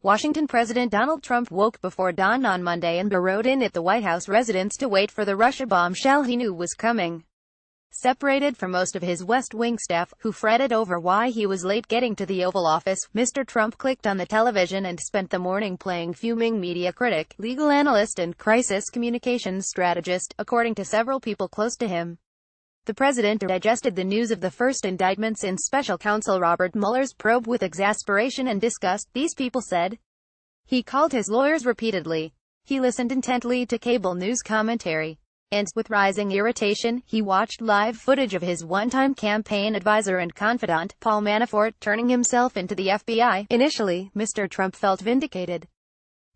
Washington President Donald Trump woke before dawn on Monday and burrowed in at the White House residence to wait for the Russia bombshell he knew was coming. Separated from most of his West Wing staff, who fretted over why he was late getting to the Oval Office, Mr. Trump clicked on the television and spent the morning playing fuming media critic, legal analyst and crisis communications strategist, according to several people close to him. The president digested the news of the first indictments in special counsel Robert Mueller's probe with exasperation and disgust, these people said. He called his lawyers repeatedly. He listened intently to cable news commentary. And, with rising irritation, he watched live footage of his one-time campaign advisor and confidant, Paul Manafort, turning himself into the FBI. Initially, Mr. Trump felt vindicated.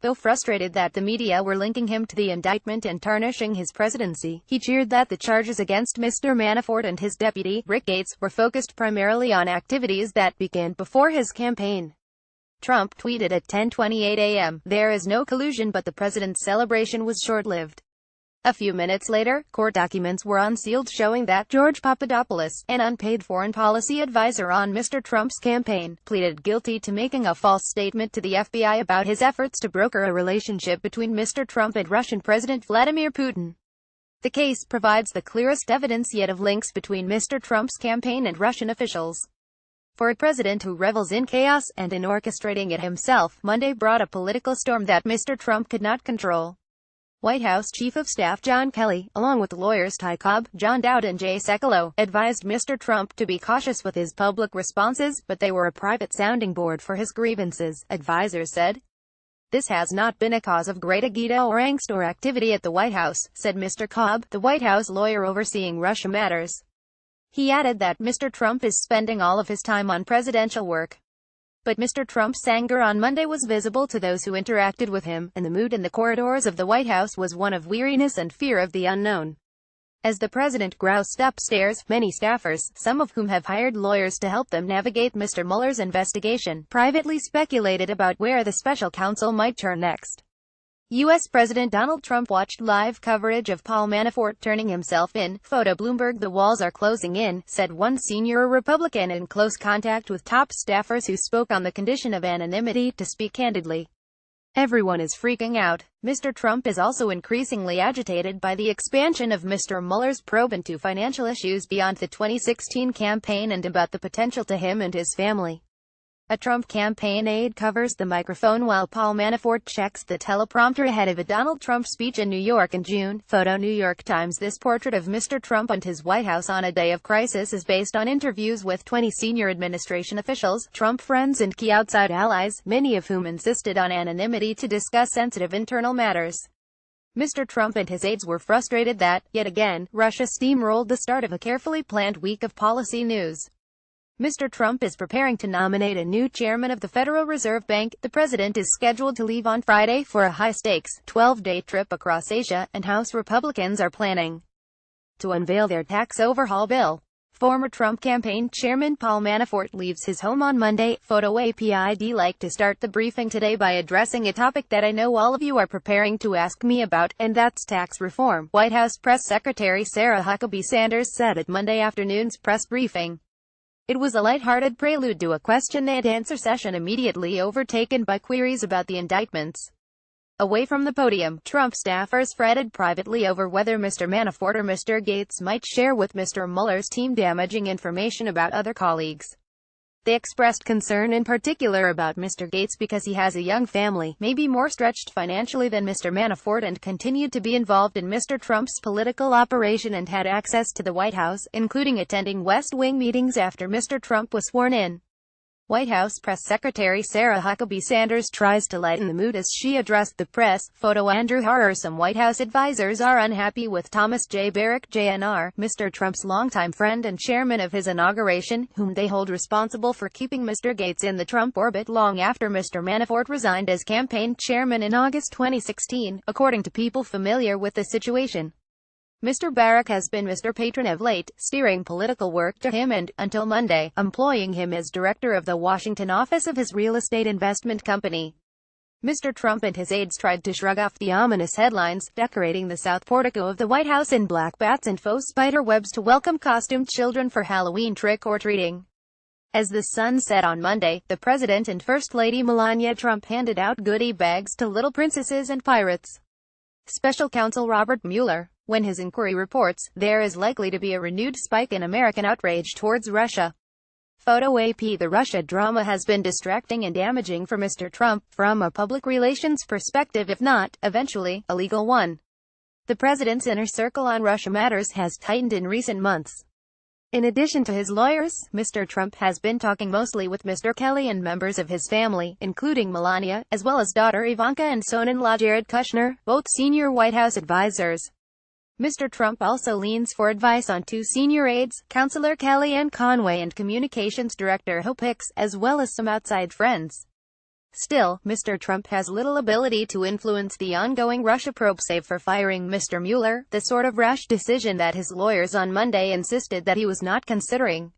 Though frustrated that the media were linking him to the indictment and tarnishing his presidency, he cheered that the charges against Mr. Manafort and his deputy, Rick Gates, were focused primarily on activities that began before his campaign. Trump tweeted at 10:28 a.m., "There is no collusion, but the president's celebration was short-lived." A few minutes later, court documents were unsealed showing that George Papadopoulos, an unpaid foreign policy advisor on Mr. Trump's campaign, pleaded guilty to making a false statement to the FBI about his efforts to broker a relationship between Mr. Trump and Russian President Vladimir Putin. The case provides the clearest evidence yet of links between Mr. Trump's campaign and Russian officials. For a president who revels in chaos, and in orchestrating it himself, Monday brought a political storm that Mr. Trump could not control. White House Chief of Staff John Kelly, along with lawyers Ty Cobb, John Dowd and Jay Sekulow, advised Mr. Trump to be cautious with his public responses, but they were a private sounding board for his grievances, advisors said. This has not been a cause of great agita or angst or activity at the White House, said Mr. Cobb, the White House lawyer overseeing Russia matters. He added that Mr. Trump is spending all of his time on presidential work. But Mr. Trump's anger on Monday was visible to those who interacted with him, and the mood in the corridors of the White House was one of weariness and fear of the unknown. As the president groused upstairs, many staffers, some of whom have hired lawyers to help them navigate Mr. Mueller's investigation, privately speculated about where the special counsel might turn next. U.S. President Donald Trump watched live coverage of Paul Manafort turning himself in. Photo Bloomberg. The walls are closing in, said one senior Republican in close contact with top staffers who spoke on the condition of anonymity, to speak candidly. Everyone is freaking out. Mr. Trump is also increasingly agitated by the expansion of Mr. Mueller's probe into financial issues beyond the 2016 campaign and about the potential to him and his family. A Trump campaign aide covers the microphone while Paul Manafort checks the teleprompter ahead of a Donald Trump speech in New York in June. Photo New York Times. This portrait of Mr. Trump and his White House on a day of crisis is based on interviews with 20 senior administration officials, Trump friends and key outside allies, many of whom insisted on anonymity to discuss sensitive internal matters. Mr. Trump and his aides were frustrated that, yet again, Russia steamrolled the start of a carefully planned week of policy news. Mr. Trump is preparing to nominate a new chairman of the Federal Reserve Bank. The president is scheduled to leave on Friday for a high-stakes, 12-day trip across Asia, and House Republicans are planning to unveil their tax overhaul bill. Former Trump campaign chairman Paul Manafort leaves his home on Monday. Photo APID. Like to start the briefing today by addressing a topic that I know all of you are preparing to ask me about, and that's tax reform, White House Press Secretary Sarah Huckabee Sanders said at Monday afternoon's press briefing. It was a light-hearted prelude to a question-and-answer session immediately overtaken by queries about the indictments. Away from the podium, Trump staffers fretted privately over whether Mr. Manafort or Mr. Gates might share with Mr. Mueller's team damaging information about other colleagues. They expressed concern in particular about Mr. Gates because he has a young family, may be more stretched financially than Mr. Manafort, and continued to be involved in Mr. Trump's political operation and had access to the White House, including attending West Wing meetings after Mr. Trump was sworn in. White House Press Secretary Sarah Huckabee Sanders tries to lighten the mood as she addressed the press. Photo Andrew Harrer. Some White House advisors are unhappy with Thomas J. Barrack, JNR, Mr. Trump's longtime friend and chairman of his inauguration, whom they hold responsible for keeping Mr. Gates in the Trump orbit long after Mr. Manafort resigned as campaign chairman in August 2016, according to people familiar with the situation. Mr. Barrack has been Mr. Patron of late, steering political work to him and, until Monday, employing him as director of the Washington office of his real estate investment company. Mr. Trump and his aides tried to shrug off the ominous headlines, decorating the south portico of the White House in black bats and faux spider webs to welcome costumed children for Halloween trick-or-treating. As the sun set on Monday, the President and First Lady Melania Trump handed out goodie bags to little princesses and pirates. Special counsel Robert Mueller, when his inquiry reports, there is likely to be a renewed spike in American outrage towards Russia. Photo AP. The Russia drama has been distracting and damaging for Mr. Trump, from a public relations perspective if not, eventually, a legal one. The president's inner circle on Russia matters has tightened in recent months. In addition to his lawyers, Mr. Trump has been talking mostly with Mr. Kelly and members of his family, including Melania, as well as daughter Ivanka and son-in-law Jared Kushner, both senior White House advisors. Mr. Trump also leans for advice on two senior aides, Counselor Kellyanne Conway and Communications Director Hope Hicks, as well as some outside friends. Still, Mr. Trump has little ability to influence the ongoing Russia probe save for firing Mr. Mueller, the sort of rash decision that his lawyers on Monday insisted that he was not considering.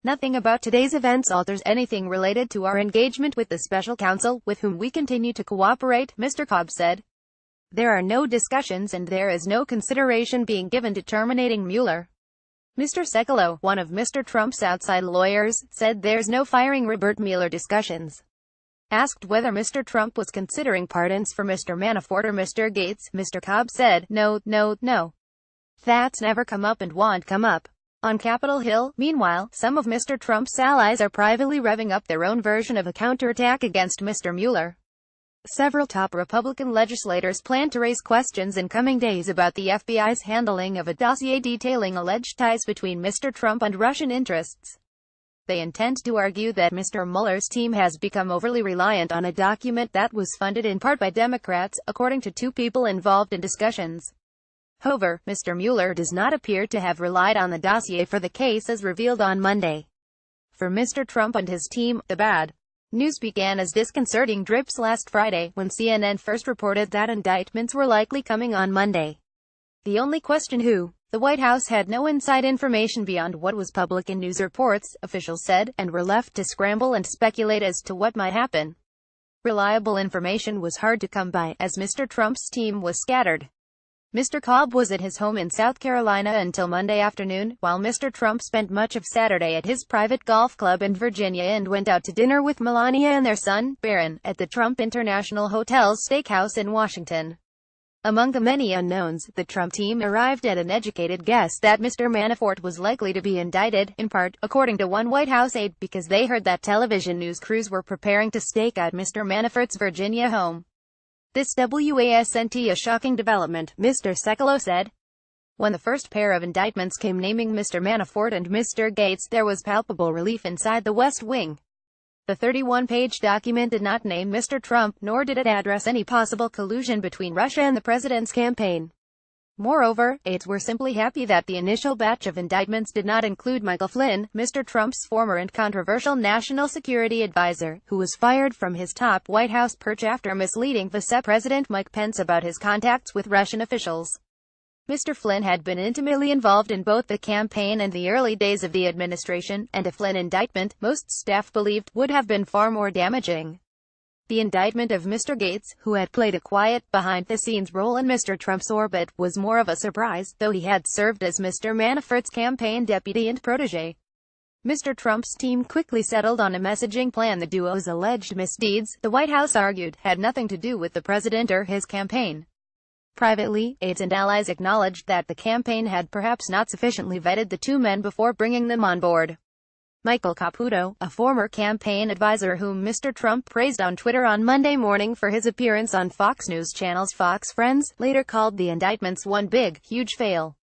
Nothing about today's events alters anything related to our engagement with the special counsel, with whom we continue to cooperate, Mr. Cobb said. There are no discussions and there is no consideration being given to terminating Mueller. Mr. Sekulow, one of Mr. Trump's outside lawyers, said there's no firing Robert Mueller discussions. Asked whether Mr. Trump was considering pardons for Mr. Manafort or Mr. Gates, Mr. Cobb said, no. That's never come up and won't come up. On Capitol Hill, meanwhile, some of Mr. Trump's allies are privately revving up their own version of a counterattack against Mr. Mueller. Several top Republican legislators plan to raise questions in coming days about the FBI's handling of a dossier detailing alleged ties between Mr. Trump and Russian interests. They intend to argue that Mr. Mueller's team has become overly reliant on a document that was funded in part by Democrats, according to two people involved in discussions. However, Mr. Mueller does not appear to have relied on the dossier for the case as revealed on Monday. For Mr. Trump and his team, the bad news began as disconcerting drips last Friday, when CNN first reported that indictments were likely coming on Monday. The only question who? The White House had no inside information beyond what was public in news reports, officials said, and were left to scramble and speculate as to what might happen. Reliable information was hard to come by, as Mr. Trump's team was scattered. Mr. Cobb was at his home in South Carolina until Monday afternoon, while Mr. Trump spent much of Saturday at his private golf club in Virginia and went out to dinner with Melania and their son, Barron, at the Trump International Hotel's steakhouse in Washington. Among the many unknowns, the Trump team arrived at an educated guess that Mr. Manafort was likely to be indicted, in part, according to one White House aide, because they heard that television news crews were preparing to stake out Mr. Manafort's Virginia home. This wasn't a shocking development, Mr. Sekulow said. When the first pair of indictments came naming Mr. Manafort and Mr. Gates, there was palpable relief inside the West Wing. The 31-page document did not name Mr. Trump, nor did it address any possible collusion between Russia and the president's campaign. Moreover, aides were simply happy that the initial batch of indictments did not include Michael Flynn, Mr. Trump's former and controversial national security advisor, who was fired from his top White House perch after misleading Vice President Mike Pence about his contacts with Russian officials. Mr. Flynn had been intimately involved in both the campaign and the early days of the administration, and a Flynn indictment, most staff believed, would have been far more damaging. The indictment of Mr. Gates, who had played a quiet, behind-the-scenes role in Mr. Trump's orbit, was more of a surprise, though he had served as Mr. Manafort's campaign deputy and protege. Mr. Trump's team quickly settled on a messaging plan. The duo's alleged misdeeds, the White House argued, had nothing to do with the president or his campaign. Privately, aides and allies acknowledged that the campaign had perhaps not sufficiently vetted the two men before bringing them on board. Michael Caputo, a former campaign advisor whom Mr. Trump praised on Twitter on Monday morning for his appearance on Fox News Channel's Fox Friends, later called the indictments one big, huge fail.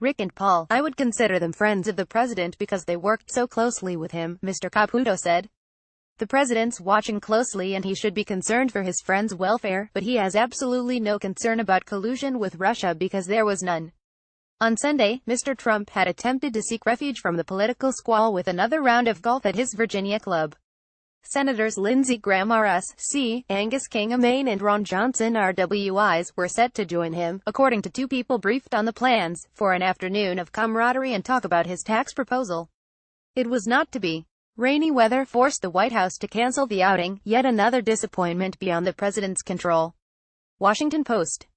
Rick and Paul, I would consider them friends of the president because they worked so closely with him, Mr. Caputo said. The president's watching closely and he should be concerned for his friends' welfare, but he has absolutely no concern about collusion with Russia because there was none. On Sunday, Mr. Trump had attempted to seek refuge from the political squall with another round of golf at his Virginia club. Senators Lindsey Graham RSC, Angus King of Maine and Ron Johnson RWIs were set to join him, according to two people briefed on the plans, for an afternoon of camaraderie and talk about his tax proposal. It was not to be. Rainy weather forced the White House to cancel the outing, yet another disappointment beyond the president's control. Washington Post.